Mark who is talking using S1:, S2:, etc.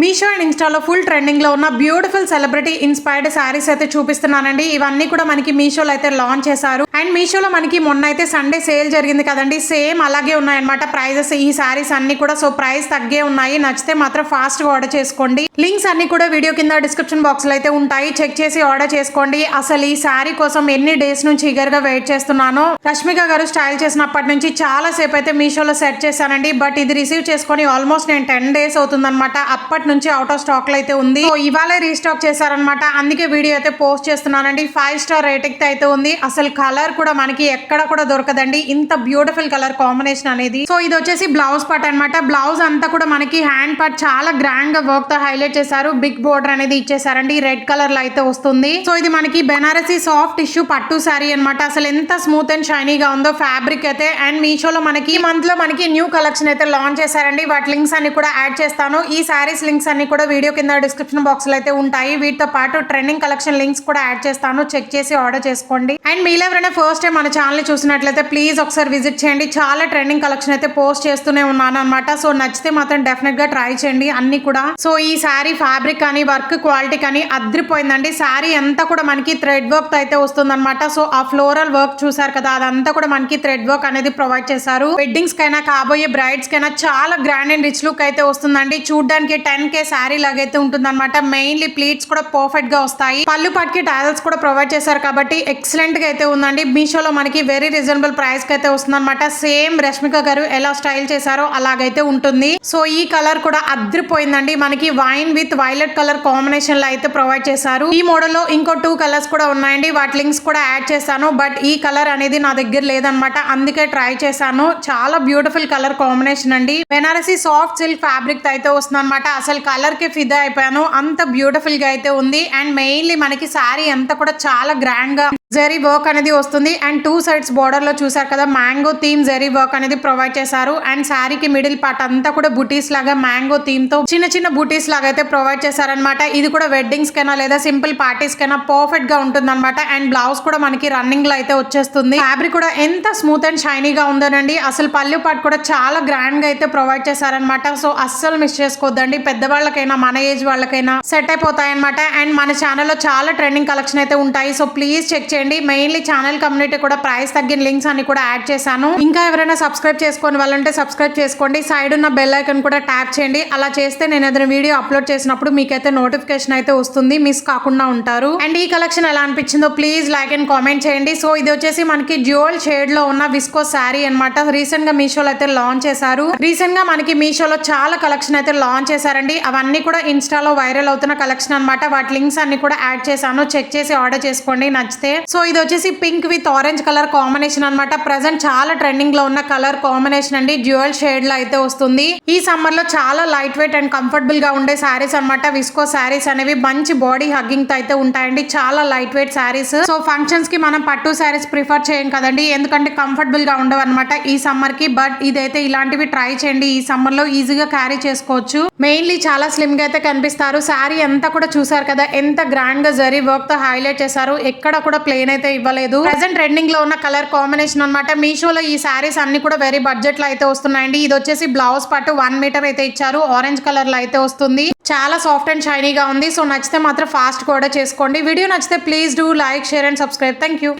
S1: Meesho and ఇన్స్టాలో full trending లో ఉన్న బ్యూటిఫుల్ సెలబ్రిటీ ఇన్స్పైర్డ్ శారీస్ అయితే చూపిస్తున్నానండి. ఇవన్నీ కూడా మనకి మీషోలో అయితే లాంచ్ చేశారు. అండ్ మీషోలో మనకి మొన్న అయితే సండే సేల్ జరిగింది కదండి, సేమ్ అలాగే ఉన్నాయన్నమాట ప్రైజెస్ ఈ శారీస్ అన్ని కూడా. సో ప్రైస్ తగ్గే ఉన్నాయి. నచ్చితే మాత్రం ఫాస్ట్ గా ఆర్డర్ చేసుకోండి. లింక్స్ అన్ని కూడా వీడియో కింద డిస్క్రిప్షన్ బాక్స్ లో అయితే ఉంటాయి, చెక్ చేసి ఆర్డర్ చేసుకోండి. అసలు ఈ శారీ కోసం ఎన్ని డేస్ నుంచి ఈగర్ గా వెయిట్ చేస్తున్నానో. రష్మిక గారు స్టైల్ చేసినప్పటి నుంచి చాలా సేపు అయితే మీషోలో సెర్చ్ చేశానండి. బట్ ఇది రిసీవ్ చేసుకొని ఆల్మోస్ట్ నేను 10 days అవుతుందన్నమాట. అప్పటి నుంచి అవుట్ ఆఫ్ స్టాక్ లో అయితే ఉంది. సో ఇవాళ రీస్టాక్ చేశారనమాట, అందుకే వీడియో అయితే పోస్ట్ చేస్తున్నానండి. 5 star రేటింగ్ అయితే ఉంది. అసలు కలర్ కూడా మనకి ఎక్కడ కూడా దొరకదండి, ఇంత బ్యూటిఫుల్ కలర్ కాంబినేషన్ అనేది. సో ఇది వచ్చేసి బ్లౌజ్ పార్ట్ అనమాట. బ్లౌజ్ అంతా కూడా మనకి హ్యాండ్ పార్ట్ చాలా గ్రాండ్ గా వర్క్ తో హైలైట్ చేశారు. బిగ్ బోర్డర్ అనేది ఇచ్చేసారండి, రెడ్ కలర్ లో అయితే వస్తుంది. సో ఇది మనకి బెనారసీ సాఫ్ట్ టిష్యూ పట్టు శారీ అనమాట. అసలు ఎంత స్మూత్ అండ్ షైనీగా ఉందో ఫ్యాబ్రిక్ అయితే. అండ్ మీషోలో మనకి ఈ మంత్ లో మనకి న్యూ కలెక్షన్ అయితే లాంచ్ చేశారండి. వాటి లింక్స్ అన్ని కూడా యాడ్ చేస్తాను. ఈ శారీస్ లింక్స్ అన్ని కూడా వీడియో కింద డిస్క్రిప్షన్ బాక్స్ లో అయితే ఉంటాయి. వీటితో పాటు ట్రెండింగ్ కలెక్షన్ లింక్స్ కూడా యాడ్ చేస్తాను, చెక్ చేసి ఆర్డర్ చేసుకోండి. అండ్ మీరు ఎవరైనా ఫస్ట్ టైం మన ఛానల్ ని చూసినట్లయితే ప్లీజ్ ఒకసారి విజిట్ చేయండి. చాలా ట్రెండింగ్ కలెక్షన్ అయితే పోస్ట్ చేస్తూనే ఉన్నాను అనమాట. సో నచ్చితే మాత్రం డెఫినెట్ గా ట్రై చేయండి అన్ని కూడా. సో ఈ శారీ ఫ్యాబ్రిక్ కానీ వర్క్ క్వాలిటీ కానీ అద్రిపోయిందండి. శారీ అంతా కూడా మనకి థ్రెడ్ వర్క్ అయితే వస్తుంది అనమాట. సో ఆ ఫ్లోరల్ వర్క్ చూసారు కదా, అదంతా కూడా మనకి థ్రెడ్ వర్క్ అనేది ప్రొవైడ్ చేశారు. వెడ్డింగ్స్ కైనా కాబోయే బ్రైడ్స్ కైనా చాలా గ్రాండ్ అండ్ రిచ్ లుక్ అయితే వస్తుందండి. చూడడానికి 10K శారీ లాగైతే ఉంటుంది అనమాట. మెయిన్లీ ప్లీట్స్ కూడా పర్ఫెక్ట్ గా వస్తాయి. పళ్ళు పట్టుకి టాజల్స్ కూడా ప్రొవైడ్ చేశారు కాబట్టి ఎక్సలెంట్ గా అయితే ఉందండి. మీషోలో మనకి వెరీ రీజనబుల్ ప్రైస్ కి అయితే వస్తుంది అనమాట. సేమ్ రష్మిక గారు ఎలా స్టైల్ చేశారో అలాగైతే ఉంటుంది. సో ఈ కలర్ కూడా అద్రిపోయిందండి. మనకి wine with violet colour combination లో అయితే ప్రొవైడ్ చేశారు. ఈ మోడల్ లో ఇంకో 2 కలర్స్ కూడా ఉన్నాయండి. వాటి లింక్స్ కూడా యాడ్ చేస్తాను. బట్ ఈ కలర్ అనేది నా దగ్గర లేదనమాట, అందుకే ట్రై చేశాను. చాలా బ్యూటిఫుల్ కలర్ కాంబినేషన్ అండి. బెనారసీ సాఫ్ట్ సిల్క్ ఫ్యాబ్రిక్ అయితే వస్తుంది అనమాట. అసలు కలర్ కి ఫిదా అయిపోయాను, అంత బ్యూటిఫుల్ గా అయితే ఉంది. అండ్ మెయిన్లీ మనకి శారీ అంతా కూడా చాలా గ్రాండ్ గా జరీ వర్క్ అనేది వస్తుంది. అండ్ 2 sides బోర్డర్ లో చూసారు కదా, మ్యాంగో థీమ్ జరీ వర్క్ అనేది ప్రొవైడ్ చేశారు. అండ్ శారీకి మిడిల్ పార్ట్ అంతా కూడా బుటీస్ లాగా మ్యాంగో థీమ్ తో చిన్న చిన్న బుటీస్ లాగా అయితే ప్రొవైడ్ చేశారనమాట. ఇది కూడా వెడ్డింగ్స్ కైనా లేదా సింపుల్ పార్టీస్ కైనా పర్ఫెక్ట్ గా ఉంటుంది అనమాట. అండ్ బ్లౌజ్ కూడా మనకి రన్నింగ్ లో అయితే వచ్చేస్తుంది. ఫ్యాబ్రిక్ కూడా ఎంత స్మూత్ అండ్ షైనీగా ఉందోనండి. అసలు పళ్ళు పార్ట్ కూడా చాలా గ్రాండ్ గా అయితే ప్రొవైడ్ చేశారనమాట. సో అస్సలు మిస్ చేసుకోవద్దండి. పెద్దవాళ్ళకైనా మన ఏజ్ వాళ్ళకైనా సెట్ అయిపోతాయి అనమాట. అండ్ మన ఛానల్లో చాలా ట్రెండింగ్ కలెక్షన్ అయితే ఉంటాయి. సో ప్లీజ్ చెక్ చేయండి. మెయిన్లీ ఛానల్ కమ్యూనిటీ కూడా ప్రైస్ తగ్గిన లింక్స్ అన్ని కూడా యాడ్ చేశాను. ఇంకా ఎవరైనా సబ్స్క్రైబ్ చేసుకొని వాళ్ళంటే సబ్స్క్రైబ్ చేసుకోండి. సైడ్ ఉన్న బెల్ ఐకాన్ కూడా ట్యాప్ చేయండి. అలా చేస్తే నేను ఏదైనా వీడియో అప్లోడ్ చేసినప్పుడు మీకైతే నోటిఫికేషన్ అయితే వస్తుంది, మిస్ కాకుండా ఉంటారు. అండ్ ఈ కలెక్షన్ ఎలా అనిపించిందో ప్లీజ్ లైక్ అండ్ కామెంట్ చేయండి. సో ఇది వచ్చేసి మనకి డ్యూయల్ షేడ్ లో ఉన్న విస్కో శారీ అనమాట. రీసెంట్ గా మీషోలో అయితే లాంచ్ చేశారు. రీసెంట్ గా మనకి మీషోలో చాలా కలెక్షన్ అయితే లాంచ్ చేశారండి. అవన్నీ కూడా ఇన్స్టాలో వైరల్ అవుతున్న కలెక్షన్ అనమాట. వాటి లింక్స్ అన్ని కూడా యాడ్ చేశాను, చెక్ చేసి ఆర్డర్ చేసుకోండి నచ్చితే. సో ఇది వచ్చేసి pink with orange colour combination అనమాట. ప్రెసెంట్ చాలా ట్రెండింగ్ లో ఉన్న కలర్ కాంబినేషన్ అండి. డ్యూయల్ షేడ్ లో అయితే వస్తుంది. ఈ సమ్మర్ లో చాలా లైట్ వెయిట్ అండ్ కంఫర్టబుల్ గా ఉండే శారీస్ అనమాట. విస్కో శారీస్ అనేవి మంచి బాడీ హగ్గింగ్ తో అయితే ఉంటాయండి. చాలా light weight saris. So functions కి మనం పట్టు శారీస్ ప్రిఫర్ చేయం కదండి, ఎందుకంటే కంఫర్టబుల్ గా ఉండవు అనమాట ఈ సమ్మర్ కి. బట్ ఇదైతే ఇలాంటివి ట్రై చేయండి, ఈ సమ్మర్ లో ఈజీగా క్యారీ చేసుకోవచ్చు. మెయిన్లీ చాలా స్లిమ్ గా అయితే కనిపిస్తారు. శారీ అంతా కూడా చూసారు కదా, ఎంత గ్రాండ్ గా జరీ వర్క్ తో హైలైట్ చేశారు. ఎక్కడ కూడా ప్లేన్ అయితే ఇవ్వలేదు. ప్రెసెంట్ ట్రెండింగ్ లో ఉన్న కలర్ కాంబినేషన్ అనమాట. మీషోలో ఈ శారీస్ అన్ని కూడా వెరీ బడ్జెట్ లో అయితే వస్తున్నాయండి. ఇది వచ్చేసి బ్లౌజ్ పాటు 1 మీటర్ అయితే ఇచ్చారు. ఆరెంజ్ కలర్ లో అయితే వస్తుంది. చాలా సాఫ్ట్ అండ్ షైనీగా ఉంది. సో నచ్చితే మాత్రం ఫాస్ట్ కూడా చేసుకోండి. వీడియో నచ్చితే please do like, share and subscribe. Thank you.